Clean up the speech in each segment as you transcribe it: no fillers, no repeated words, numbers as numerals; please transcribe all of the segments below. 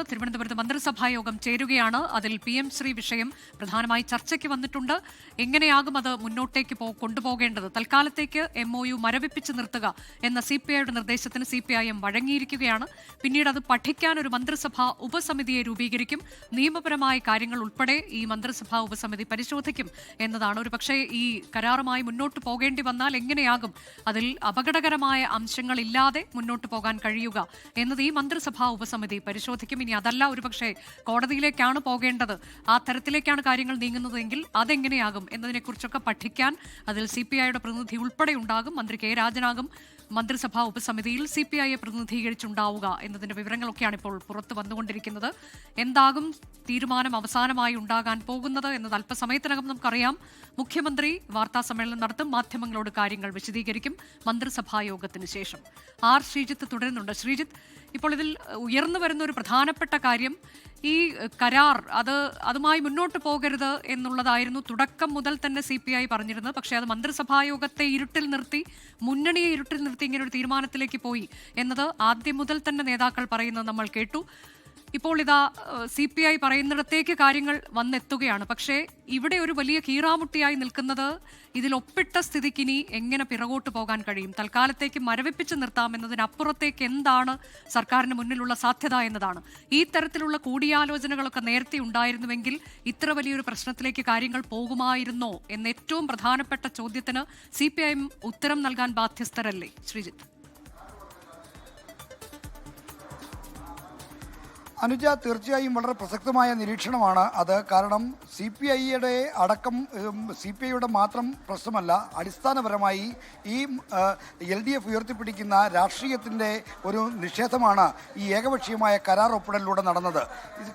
തിരുവനന്തപുരത്ത് മന്ത്രിസഭാ യോഗം ചേരുകയാണ്. അതിൽ PM ശ്രീ വിഷയം പ്രധാനമായി ചർച്ചയ്ക്ക് വന്നിട്ടുണ്ട്. എങ്ങനെയാകും അത് മുന്നോട്ടേക്ക് കൊണ്ടുപോകേണ്ടത്? തൽക്കാലത്തേക്ക് MOU മരവിപ്പിച്ച് നിർത്തുക എന്ന CPIയുടെ നിർദ്ദേശത്തിന് CPIM വഴങ്ങിയിരിക്കുകയാണ്. പിന്നീട് അത് പഠിക്കാൻ ഒരു മന്ത്രിസഭാ ഉപസമിതിയെ രൂപീകരിക്കും. നിയമപരമായ കാര്യങ്ങൾ ഉൾപ്പെടെ ഈ മന്ത്രിസഭാ ഉപസമിതി പരിശോധിക്കും എന്നതാണ്. ഒരു പക്ഷേ ഈ കരാറുമായി മുന്നോട്ട് പോകേണ്ടി വന്നാൽ എങ്ങനെയാകും അതിൽ അപകടകരമായ അംശങ്ങളില്ലാതെ മുന്നോട്ട് പോകാൻ കഴിയുക എന്നത് ഈ മന്ത്രിസഭാ ഉപസമിതി പരിശോധിക്കും. ഇനി അതല്ല ഒരുപക്ഷെ കോടതിയിലേക്കാണ് പോകേണ്ടത്, ആ തരത്തിലേക്കാണ് കാര്യങ്ങൾ നീങ്ങുന്നതെങ്കിൽ അതെങ്ങനെയാകും എന്നതിനെക്കുറിച്ചൊക്കെ പഠിക്കാൻ അതിൽ CPIയുടെ പ്രതിനിധി ഉൾപ്പെടെ ഉണ്ടാകും. മന്ത്രി K രാജനാകും മന്ത്രിസഭാ ഉപസമിതിയിൽ CPIയെ പ്രതിനിധീകരിച്ചുണ്ടാവുക എന്നതിന്റെ വിവരങ്ങളൊക്കെയാണ് ഇപ്പോൾ പുറത്തു വന്നുകൊണ്ടിരിക്കുന്നത്. എന്താകും തീരുമാനം അവസാനമായി ഉണ്ടാകാൻ പോകുന്നത് എന്നത് അല്പസമയത്തിനകം നമുക്കറിയാം. മുഖ്യമന്ത്രി വാർത്താ സമ്മേളനം നടത്തും, മാധ്യമങ്ങളോട് കാര്യങ്ങൾ വിശദീകരിക്കും മന്ത്രിസഭാ യോഗത്തിന് ശേഷം. R ശ്രീജിത്ത് തുടരുന്നുണ്ട്. ശ്രീജിത്ത്, ഇപ്പോൾ ഇതിൽ ഉയർന്നു വരുന്ന ഒരു പ്രധാനപ്പെട്ട കാര്യം ഈ കരാർ അതുമായി മുന്നോട്ട് പോകരുത് എന്നുള്ളതായിരുന്നു തുടക്കം മുതൽ തന്നെ CPI പറഞ്ഞിരുന്നത്. പക്ഷേ അത് മന്ത്രിസഭായോഗത്തെ ഇരുട്ടിൽ നിർത്തി, മുന്നണിയെ ഇരുട്ടിൽ നിർത്തി ഇങ്ങനെ ഒരു തീരുമാനത്തിലേക്ക് പോയി എന്നത് ആദ്യം മുതൽ തന്നെ നേതാക്കൾ പറയുന്നത് നമ്മൾ കേട്ടു. ഇപ്പോൾ ഇതാ CPI പറയുന്നിടത്തേക്ക് കാര്യങ്ങൾ വന്നെത്തുകയാണ്. പക്ഷേ ഇവിടെ ഒരു വലിയ കീറാമുട്ടിയായി നിൽക്കുന്നത് ഇതിൽ ഒപ്പിട്ട സ്ഥിതിക്കിനി എങ്ങനെ പിറകോട്ട് പോകാൻ കഴിയും? തൽക്കാലത്തേക്ക് മരവിപ്പിച്ച് നിർത്താമെന്നതിനപ്പുറത്തേക്ക് എന്താണ് സർക്കാരിന് മുന്നിലുള്ള സാധ്യത എന്നതാണ്. ഈ തരത്തിലുള്ള കൂടിയാലോചനകളൊക്കെ നേരത്തെ ഉണ്ടായിരുന്നുവെങ്കിൽ ഇത്ര വലിയൊരു പ്രശ്നത്തിലേക്ക് കാര്യങ്ങൾ പോകുമായിരുന്നോ എന്ന ഏറ്റവും പ്രധാനപ്പെട്ട ചോദ്യത്തിന് CPIM ഉത്തരം നൽകാൻ ബാധ്യസ്ഥരല്ലേ ശ്രീജിത്ത്? അനുജ, തീർച്ചയായും വളരെ പ്രസക്തമായ നിരീക്ഷണമാണ് അത്. കാരണം CPIയുടെ അടക്കം CPIയുടെ മാത്രം പ്രശ്നമല്ല, അടിസ്ഥാനപരമായി ഈ LDF ഉയർത്തിപ്പിടിക്കുന്ന രാഷ്ട്രീയത്തിൻ്റെ ഒരു നിഷേധമാണ് ഈ ഏകപക്ഷീയമായ കരാർ ഒപ്പിടലിലൂടെ നടന്നത്.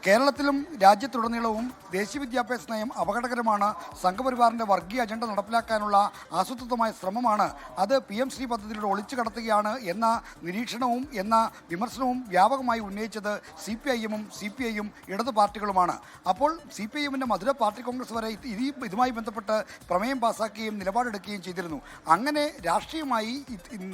കേരളത്തിലും രാജ്യത്തുടനീളവും ദേശീയ വിദ്യാഭ്യാസ നയം അപകടകരമാണ്, സംഘപരിവാറിൻ്റെ വർഗീയ അജണ്ട നടപ്പിലാക്കാനുള്ള ആസൂത്രിതമായ ശ്രമമാണ്, അത് PM ശ്രീ പദ്ധതിയിലൂടെ ഒളിച്ചു കടത്തുകയാണ് എന്ന നിരീക്ഷണവും എന്ന വിമർശനവും വ്യാപകമായി ഉന്നയിച്ചത് CPIയും ഇടതു പാർട്ടികളുമാണ്. അപ്പോൾ CPIഎമ്മിൻ്റെ മധുര പാർട്ടി കോൺഗ്രസ് വരെ ഇതുമായി ബന്ധപ്പെട്ട് പ്രമേയം പാസാക്കുകയും നിലപാടെടുക്കുകയും ചെയ്തിരുന്നു. അങ്ങനെ രാഷ്ട്രീയമായി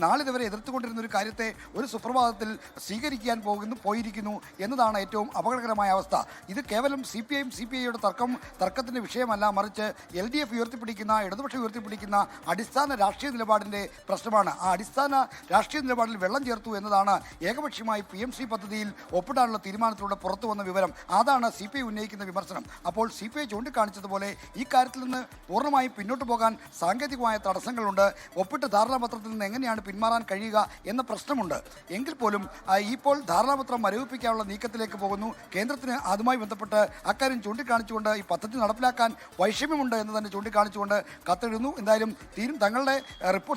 നാളിതുവരെ എതിർത്തുകൊണ്ടിരുന്ന ഒരു കാര്യത്തെ ഒരു സുപ്രഭാതത്തിൽ സ്വീകരിക്കാൻ പോയിരിക്കുന്നു എന്നതാണ് ഏറ്റവും അപകടകരമായ അവസ്ഥ. ഇത് കേവലം CPIയുടെ തർക്കത്തിൻ്റെ വിഷയമല്ല, മറിച്ച് LDF ഉയർത്തിപ്പിടിക്കുന്ന, ഇടതുപക്ഷം ഉയർത്തിപ്പിടിക്കുന്ന അടിസ്ഥാന രാഷ്ട്രീയ നിലപാടിൻ്റെ പ്രശ്നമാണ്. ആ അടിസ്ഥാന രാഷ്ട്രീയ നിലപാടിൽ വെള്ളം ചേർത്തു എന്നതാണ് ഏകപക്ഷീയമായി PM ശ്രീ പദ്ധതിയിൽ ഒപ്പിടാനുള്ള തീരുമാനത്തിലൂടെ പുറത്തു വന്ന വിവരം. അതാണ് CPI ഉന്നയിക്കുന്ന വിമർശനം. അപ്പോൾ CPI ചൂണ്ടിക്കാണിച്ചതുപോലെ ഈ കാര്യത്തിൽ നിന്ന് പൂർണ്ണമായും പിന്നോട്ട് പോകാൻ സാങ്കേതികമായ തടസ്സങ്ങളുണ്ട്. ഒപ്പിട്ട ധാരണാപത്രത്തിൽ നിന്ന് എങ്ങനെയാണ് പിന്മാറാൻ കഴിയുക എന്ന പ്രശ്നമുണ്ട്. എങ്കിൽ പോലും ഇപ്പോൾ ധാരണാപത്രം മരവിപ്പിക്കാനുള്ള നീക്കത്തിലേക്ക് പോകുന്നു. കേന്ദ്രത്തിന് അതുമായി ബന്ധപ്പെട്ട് അക്കാര്യം ചൂണ്ടിക്കാണിച്ചുകൊണ്ട് ഈ പദ്ധതി നടപ്പിലാക്കാൻ വൈഷമ്യമുണ്ട് എന്ന് തന്നെ ചൂണ്ടിക്കാണിച്ചുകൊണ്ട് കത്തെഴുതുന്നു. എന്തായാലും തങ്ങളുടെ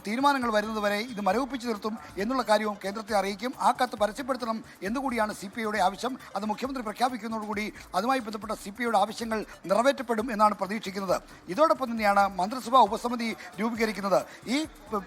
തീരുമാനങ്ങൾ വരുന്നതുവരെ ഇത് മരവിപ്പിച്ചു നിർത്തും എന്നുള്ള കാര്യവും കേന്ദ്രത്തെ അറിയിക്കും. ആ കത്ത് പരസ്യപ്പെടുത്തണം എന്നുകൂടിയാണ് CPIയുടെ ആവശ്യം. അത് മുഖ്യമന്ത്രി പ്രഖ്യാപിക്കുന്നതോടുകൂടി അതുമായി ബന്ധപ്പെട്ട CPIയുടെ ആവശ്യങ്ങൾ നിറവേറ്റപ്പെടും എന്നാണ് പ്രതീക്ഷിക്കുന്നത്. ഇതോടൊപ്പം തന്നെയാണ് മന്ത്രിസഭാ ഉപസമിതി രൂപീകരിക്കുന്നത്. ഈ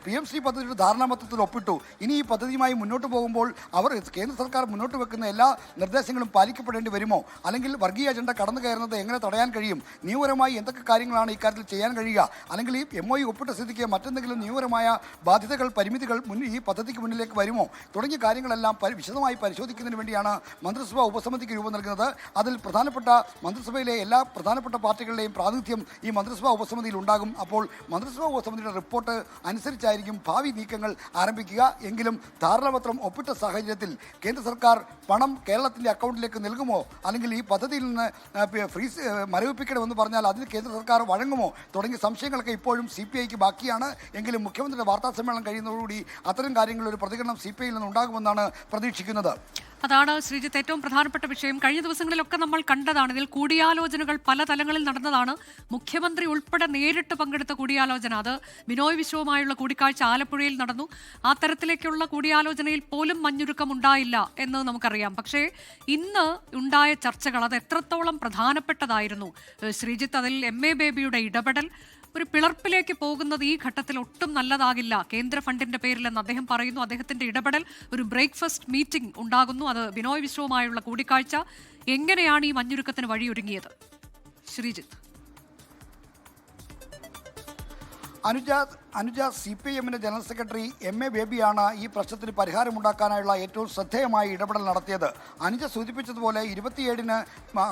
PM ശ്രീ പദ്ധതിയുടെ ധാരണാപത്രത്തിൽ ഒപ്പിട്ടു. ഇനി ഈ പദ്ധതിയുമായി മുന്നോട്ട് പോകുമ്പോൾ അവർ കേന്ദ്ര സർക്കാർ മുന്നോട്ട് വെക്കുന്ന എല്ലാ നിർദ്ദേശങ്ങളും പാലിക്കപ്പെടേണ്ടി വരുമോ? അല്ലെങ്കിൽ വർഗീയ അജണ്ട കടന്നു കയറുന്നത് എങ്ങനെ തടയാൻ കഴിയും? നിയമപരമായി എന്തൊക്കെ കാര്യങ്ങളാണ് ഇക്കാര്യത്തിൽ ചെയ്യാൻ കഴിയുക? അല്ലെങ്കിൽ ഈ MOU ഒപ്പിട്ട സ്ഥിതിക്ക് മറ്റെന്തെങ്കിലും നിയമപരമായ ബാധ്യതകൾ, പരിമിതികൾ ഈ പദ്ധതിക്ക് മുന്നിലേക്ക് വരുമോ? തുടങ്ങിയ കാര്യങ്ങളെല്ലാം വിശദമായി പരിശോധിക്കുന്നതിന് വേണ്ടിയാണ് മന്ത്രിസഭാ ഉപസമിതിക്ക് രൂപം നൽകുന്നത്. അതിൽ പ്രധാനപ്പെട്ട മന്ത്രിസഭയിലെ എല്ലാ പ്രധാനപ്പെട്ട പാർട്ടികളുടെയും പ്രാതിനിധ്യം ഈ മന്ത്രിസഭാ ഉപസമിതിയിൽ ഉണ്ടാകും. അപ്പോൾ മന്ത്രിസഭാ ഉപസമിതിയുടെ റിപ്പോർട്ട് അനുസരിച്ചായിരിക്കും ഭാവി നീക്കങ്ങൾ ആരംഭിക്കുക. എങ്കിലും ധാരണാപത്രം ഒപ്പിട്ട സാഹചര്യത്തിൽ കേന്ദ്ര സർക്കാർ പണം കേരളത്തിൻ്റെ അക്കൗണ്ടിലേക്ക് നൽകുമോ, അല്ലെങ്കിൽ ഈ പദ്ധതിയിൽ നിന്ന് മരവിപ്പിക്കണമെന്ന് പറഞ്ഞാൽ അതിന് കേന്ദ്ര സർക്കാർ വഴങ്ങുമോ തുടങ്ങിയ സംശയങ്ങളൊക്കെ ഇപ്പോഴും CPIക്ക് ബാക്കിയാണ്. എങ്കിലും മുഖ്യമന്ത്രിയുടെ വാർത്താ സമ്മേളനം കഴിയുന്നതോടുകൂടി അത്തരം കാര്യങ്ങളിൽ ഒരു പ്രതികരണം CPIയിൽ നിന്ന് ഉണ്ടാകുമെന്നാണ് പ്രതീക്ഷിക്കുന്നത്. അതാണ് ശ്രീജിത്ത് ഏറ്റവും പ്രധാനപ്പെട്ട വിഷയം. കഴിഞ്ഞ ദിവസങ്ങളിലൊക്കെ നമ്മൾ കണ്ടതാണ്. ഇതിൽ കൂടിയാലോചനകൾ പല തലങ്ങളിൽ നടന്നതാണ്. മുഖ്യമന്ത്രി ഉൾപ്പെടെ നേരിട്ട് പങ്കെടുത്ത കൂടിയാലോചന, അത് ബിനോയ് വിശ്വവുമായുള്ള കൂടിക്കാഴ്ച ആലപ്പുഴയിൽ നടന്നു. ആ തരത്തിലേക്കുള്ള കൂടിയാലോചനയിൽ പോലും മഞ്ഞുരുക്കം ഉണ്ടായില്ല എന്ന് നമുക്കറിയാം. പക്ഷേ ഇന്ന് ഉണ്ടായ ചർച്ചകൾ അത് എത്രത്തോളം പ്രധാനപ്പെട്ടതായിരുന്നു ശ്രീജിത്ത്? അതിൽ MA ബേബിയുടെ ഇടപെടൽ ഒരു പിളർപ്പിലേക്ക് പോകുന്നത് ഈ ഘട്ടത്തിൽ ഒട്ടും നല്ലതാകില്ല കേന്ദ്ര ഫണ്ടിന്റെ പേരിലെന്ന് അദ്ദേഹം പറയുന്നു. അദ്ദേഹത്തിന്റെ ഇടപെടൽ, ഒരു ബ്രേക്ക്ഫാസ്റ്റ് മീറ്റിംഗ് ഉണ്ടാകുന്നു, അത് ബിനോയ് വിശ്വവുമായുള്ള കൂടിക്കാഴ്ച. എങ്ങനെയാണ് ഈ മഞ്ഞുരുക്കത്തിന് വഴിയൊരുങ്ങിയത് ശ്രീജിത്ത്? അനുജ, അനുജ, CPIMന്റെ ജനറൽ സെക്രട്ടറി MA ബേബിയാണ് ഈ പ്രശ്നത്തിന് പരിഹാരമുണ്ടാക്കാനായുള്ള ഏറ്റവും ശ്രദ്ധേയമായ ഇടപെടൽ നടത്തിയത്. അനുജ സൂചിപ്പിച്ചതുപോലെ 27-ന്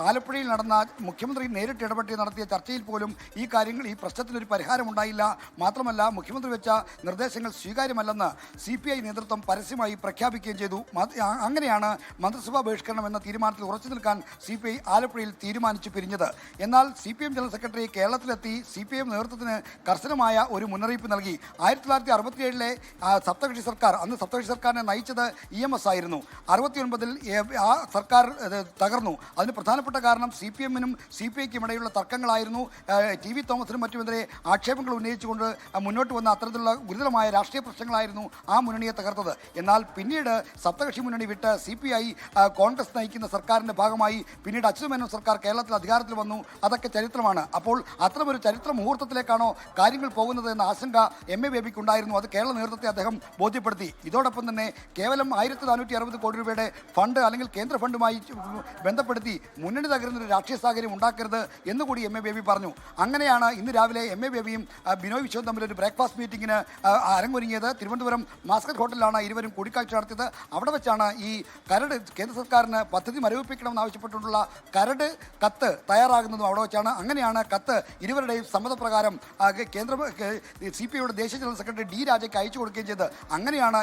ആലപ്പുഴയിൽ നടന്ന മുഖ്യമന്ത്രി നേരിട്ട് ഇടപെട്ട് നടത്തിയ ചർച്ചയിൽ പോലും ഈ പ്രശ്നത്തിനൊരു പരിഹാരമുണ്ടായില്ല. മാത്രമല്ല, മുഖ്യമന്ത്രി വെച്ച നിർദ്ദേശങ്ങൾ സ്വീകാര്യമല്ലെന്ന് CPI നേതൃത്വം പരസ്യമായി പ്രഖ്യാപിക്കുകയും ചെയ്തു. അങ്ങനെയാണ് മന്ത്രിസഭാ ബഹിഷ്കരണം എന്ന തീരുമാനത്തിൽ ഉറച്ചു നിൽക്കാൻ CPI ആലപ്പുഴയിൽ തീരുമാനിച്ചു പിരിഞ്ഞത്. എന്നാൽ CPM ജനറൽ സെക്രട്ടറി കേരളത്തിലെത്തി CPM നേതൃത്വത്തിന് കർശനമായ ഒരു മുന്നറിയിപ്പ് നൽകി. 1967-ലെ സപ്തകക്ഷി സർക്കാർ, അന്ന് സപ്തകക്ഷി സർക്കാരിനെ നയിച്ചത് EMS ആയിരുന്നു. 69-ൽ ആ സർക്കാർ തകർന്നു. അതിന് പ്രധാനപ്പെട്ട കാരണം CPM-നും CPI-ക്കും ഇടയിലുള്ള തർക്കങ്ങളായിരുന്നു. TV തോമസിനും മറ്റുമെതിരെ ആക്ഷേപങ്ങൾ ഉന്നയിച്ചുകൊണ്ട് മുന്നോട്ട് വന്ന അത്തരത്തിലുള്ള ഗുരുതരമായ രാഷ്ട്രീയ പ്രശ്നങ്ങളായിരുന്നു ആ മുന്നണിയെ തകർത്തത്. എന്നാൽ പിന്നീട് സപ്തകക്ഷി മുന്നണി വിട്ട് CPI കോൺഗ്രസ് നയിക്കുന്ന സർക്കാരിൻ്റെ ഭാഗമായി പിന്നീട് അച്യുതമേനോൻ സർക്കാർ കേരളത്തിൽ അധികാരത്തിൽ വന്നു. അതൊക്കെ ചരിത്രമാണ്. അപ്പോൾ അത്തരമൊരു ചരിത്ര മുഹൂർത്തത്തിലേക്കാണോ കാര്യങ്ങൾ പോകുന്നത് എന്ന ആശങ്ക MA ബേബിക്ക് ഉണ്ടായിരുന്നു. അത് കേരള നേതൃത്വത്തെ അദ്ദേഹം ബോധ്യപ്പെടുത്തി. ഇതോടൊപ്പം തന്നെ കേവലം 1460 കോടി രൂപയുടെ ഫണ്ട് അല്ലെങ്കിൽ കേന്ദ്ര ഫണ്ടുമായി ബന്ധപ്പെടുത്തി മുന്നണി തകരുന്നൊരു രാഷ്ട്രീയ സാഹചര്യം ഉണ്ടാക്കരുത് എന്നുകൂടി MA ബേബി പറഞ്ഞു. അങ്ങനെയാണ് ഇന്ന് രാവിലെ MA ബേബിയും ബിനോയ് വിശ്വവും തമ്മിൽ ഒരു ബ്രേക്ക്ഫാസ്റ്റ് മീറ്റിംഗിന് അരങ്ങൊരുങ്ങിയത്. തിരുവനന്തപുരം മാസ്കറ്റ് ഹോട്ടലിലാണ് ഇരുവരും കൂടിക്കാഴ്ച നടത്തിയത്. അവിടെ വെച്ചാണ് ഈ കരട് കേന്ദ്ര സർക്കാരിന് പദ്ധതി മരവിപ്പിക്കണമെന്ന് ആവശ്യപ്പെട്ടുകൊണ്ടുള്ള കരട് കത്ത് തയ്യാറാകുന്നതും അവിടെ വെച്ചാണ്. അങ്ങനെയാണ് കത്ത് ഇരുവരുടെയും സമ്മതപ്രകാരം CPIയുടെ ദേശീയ ജനറൽ സെക്രട്ടറി D രാജയ്ക്ക് അയച്ചു കൊടുക്കുകയും ചെയ്ത് അങ്ങനെയാണ്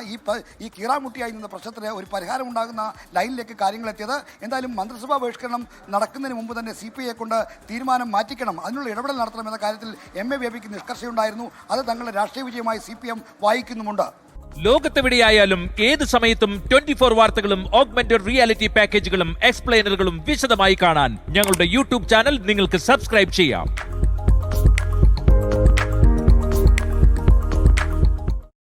ഈ കീറാമുട്ടിയായി നിന്ന പ്രശ്നത്തിന് ഒരു പരിഹാരം ഉണ്ടാകുന്ന ലൈനിലേക്ക് കാര്യങ്ങൾ എത്തിയത്. എന്തായാലും മന്ത്രിസഭാ ബഹിഷ്കരണം നടക്കുന്നതിന് മുമ്പ് തന്നെ CPIയെ കൊണ്ട് തീരുമാനം മാറ്റിക്കണം, അതിനുള്ള ഇടപെടൽ നടത്തണം എന്ന കാര്യത്തിൽ MA ബേബിക്ക് നിഷ്കർഷയുണ്ടായിരുന്നു. അത് തങ്ങളുടെ രാഷ്ട്രീയ വിജയമായി CPM വായിക്കുന്നുമുണ്ട്. ലോകത്തെവിടെയായാലും ഏത് സമയത്തും 24 വാർത്തകളും ഓഗ്മെന്റഡ് റിയാലിറ്റി പാക്കേജുകളും എക്സ്പ്ലെയിനറുകളും വിശദമായി കാണാൻ ഞങ്ങളുടെ YouTube ചാനൽ നിങ്ങൾക്ക് സബ്സ്ക്രൈബ് ചെയ്യാം.